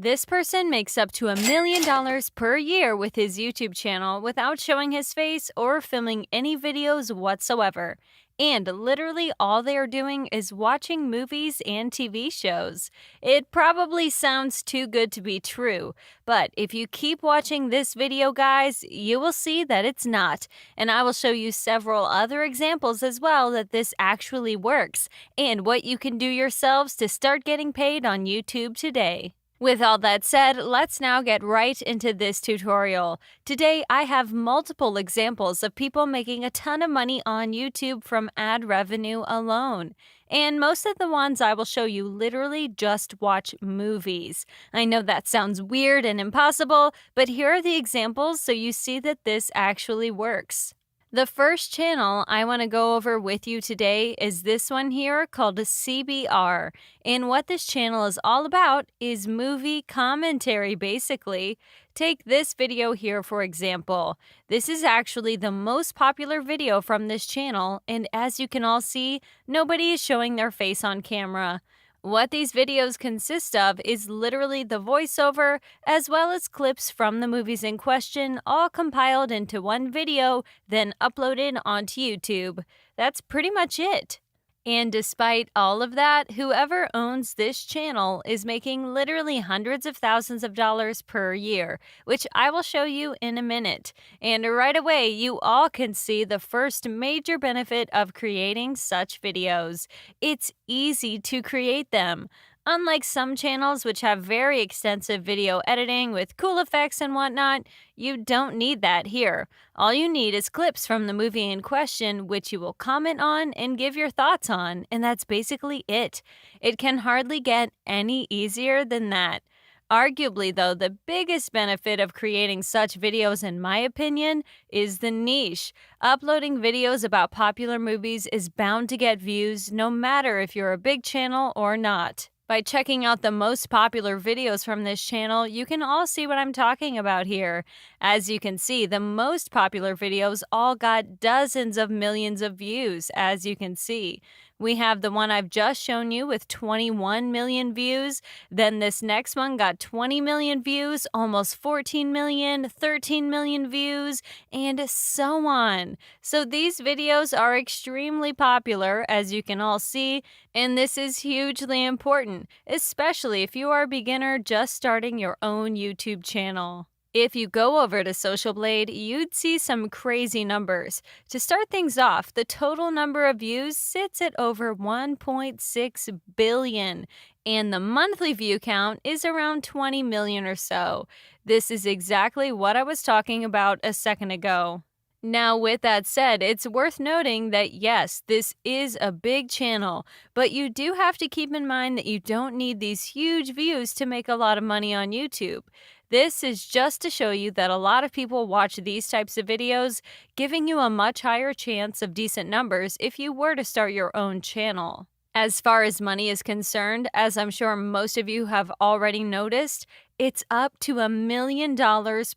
This person makes up to $1 million per year with his YouTube channel without showing his face or filming any videos whatsoever. And literally all they are doing is watching movies and TV shows. It probably sounds too good to be true, but if you keep watching this video, guys, you will see that it's not. And I will show you several other examples as well that this actually works, and what you can do yourselves to start getting paid on YouTube today. With all that said, let's now get right into this tutorial. Today, I have multiple examples of people making a ton of money on YouTube from ad revenue alone. And most of the ones I will show you literally just watch movies. I know that sounds weird and impossible, but here are the examples so you see that this actually works. The first channel I want to go over with you today is this one here called CBR. And what this channel is all about is movie commentary, basically. Take this video here, for example. This is actually the most popular video from this channel, and as you can all see, nobody is showing their face on camera. What these videos consist of is literally the voiceover, as well as clips from the movies in question, all compiled into one video, then uploaded onto YouTube. That's pretty much it. And despite all of that, whoever owns this channel is making literally hundreds of thousands of dollars per year, which I will show you in a minute. And right away, you all can see the first major benefit of creating such videos. It's easy to create them. Unlike some channels which have very extensive video editing with cool effects and whatnot, you don't need that here. All you need is clips from the movie in question, which you will comment on and give your thoughts on, and that's basically it. It can hardly get any easier than that. Arguably, though, the biggest benefit of creating such videos, in my opinion, is the niche. Uploading videos about popular movies is bound to get views, no matter if you're a big channel or not. By checking out the most popular videos from this channel, you can all see what I'm talking about here. As you can see, the most popular videos all got dozens of millions of views, as you can see. We have the one I've just shown you with 21 million views. Then this next one got 20 million views, almost 14 million, 13 million views, and so on. So these videos are extremely popular, as you can all see, and this is hugely important, especially if you are a beginner just starting your own YouTube channel. If you go over to Social Blade, you'd see some crazy numbers. To start things off, the total number of views sits at over 1.6 billion, and the monthly view count is around 20 million or so. This is exactly what I was talking about a second ago. Now, with that said, it's worth noting that yes, this is a big channel, but you do have to keep in mind that you don't need these huge views to make a lot of money on YouTube. This is just to show you that a lot of people watch these types of videos, giving you a much higher chance of decent numbers if you were to start your own channel. As far as money is concerned, as I'm sure most of you have already noticed, it's up to $1 million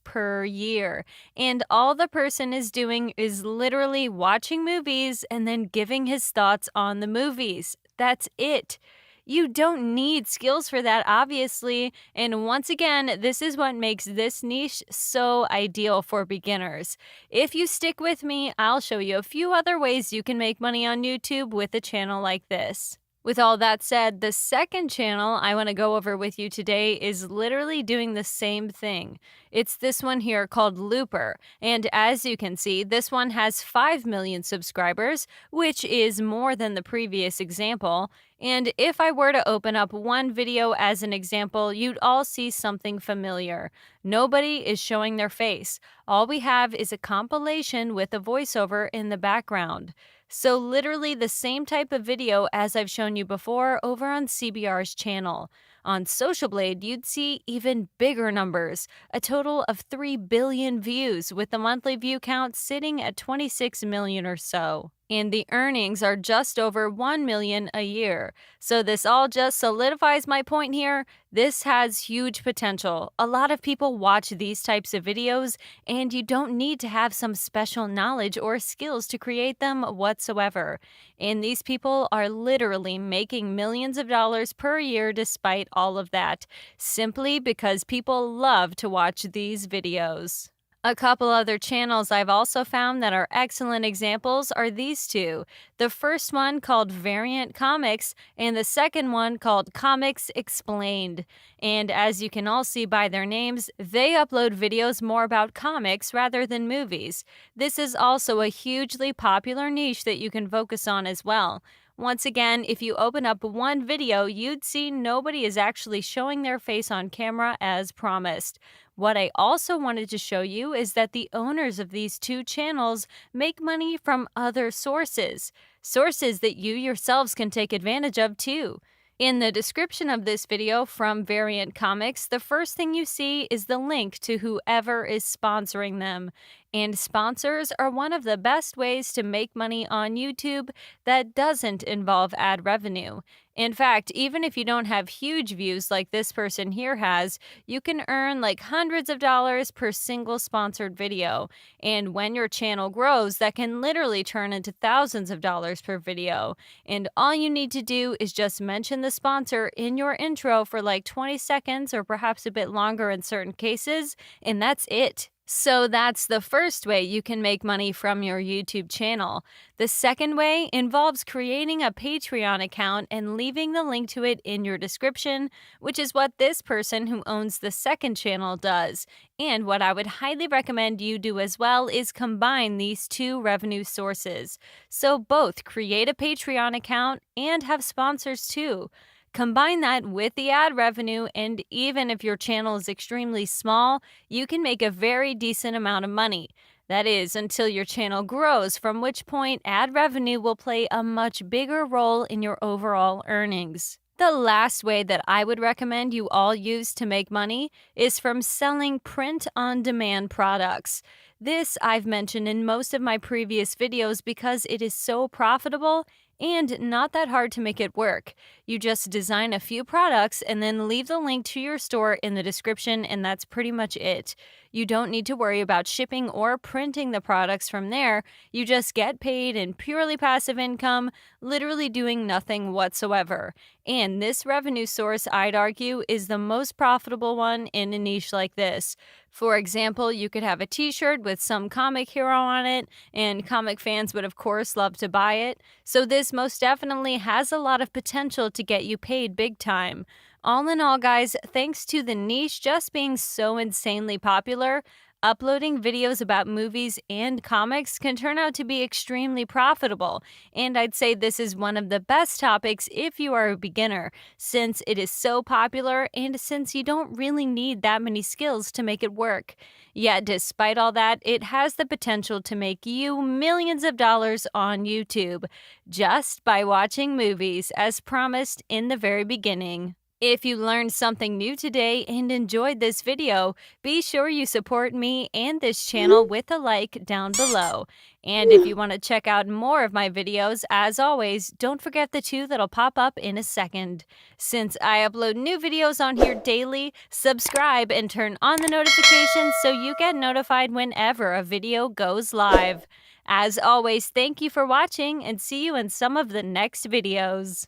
per year. And all the person is doing is literally watching movies and then giving his thoughts on the movies. That's it. You don't need skills for that, obviously, and once again, this is what makes this niche so ideal for beginners. If you stick with me, I'll show you a few other ways you can make money on YouTube with a channel like this. With all that said, the second channel I want to go over with you today is literally doing the same thing. It's this one here called Looper, and as you can see, this one has 5 million subscribers, which is more than the previous example. And if I were to open up one video as an example, you'd all see something familiar. Nobody is showing their face. All we have is a compilation with a voiceover in the background. So literally the same type of video as I've shown you before over on CBR's channel. On Social Blade, you'd see even bigger numbers, a total of 3 billion views, with the monthly view count sitting at 26 million or so. and the earnings are just over 1 million a year. So this all just solidifies my point here. This has huge potential. A lot of people watch these types of videos, and you don't need to have some special knowledge or skills to create them whatsoever. And these people are literally making millions of dollars per year despite all of that, simply because people love to watch these videos. A couple other channels I've also found that are excellent examples are these two. The first one called Variant Comics and the second one called Comics Explained. And as you can all see by their names, they upload videos more about comics rather than movies. This is also a hugely popular niche that you can focus on as well. Once again, if you open up one video, you'd see nobody is actually showing their face on camera as promised. What I also wanted to show you is that the owners of these two channels make money from other sources that you yourselves can take advantage of too. In the description of this video from Variant Comics, the first thing you see is the link to whoever is sponsoring them. And sponsors are one of the best ways to make money on YouTube that doesn't involve ad revenue. In fact, even if you don't have huge views like this person here has, you can earn like hundreds of dollars per single sponsored video. And when your channel grows, that can literally turn into thousands of dollars per video. And all you need to do is just mention the sponsor in your intro for like 20 seconds or perhaps a bit longer in certain cases, and that's it. So that's the first way you can make money from your YouTube channel. The second way involves creating a Patreon account and leaving the link to it in your description, which is what this person who owns the second channel does. And what I would highly recommend you do as well is combine these two revenue sources. So both create a Patreon account and have sponsors too. Combine that with the ad revenue, and even if your channel is extremely small, you can make a very decent amount of money. That is, until your channel grows, from which point ad revenue will play a much bigger role in your overall earnings. The last way that I would recommend you all use to make money is from selling print-on-demand products. This I've mentioned in most of my previous videos because it is so profitable and not that hard to make it work. You just design a few products and then leave the link to your store in the description, and that's pretty much it. You don't need to worry about shipping or printing the products from there. You just get paid in purely passive income, literally doing nothing whatsoever. And this revenue source, I'd argue, is the most profitable one in a niche like this. For example, you could have a t-shirt with some comic hero on it, and comic fans would of course love to buy it. So this most definitely has a lot of potential to get you paid big time. All in all, guys, thanks to the niche just being so insanely popular, uploading videos about movies and comics can turn out to be extremely profitable, and I'd say this is one of the best topics if you are a beginner, since it is so popular and since you don't really need that many skills to make it work. Yet, despite all that, it has the potential to make you millions of dollars on YouTube, just by watching movies, as promised in the very beginning. If you learned something new today and enjoyed this video, be sure you support me and this channel with a like down below. And if you want to check out more of my videos, as always, don't forget the two that'll pop up in a second. Since I upload new videos on here daily, subscribe and turn on the notifications so you get notified whenever a video goes live. As always, thank you for watching and see you in some of the next videos.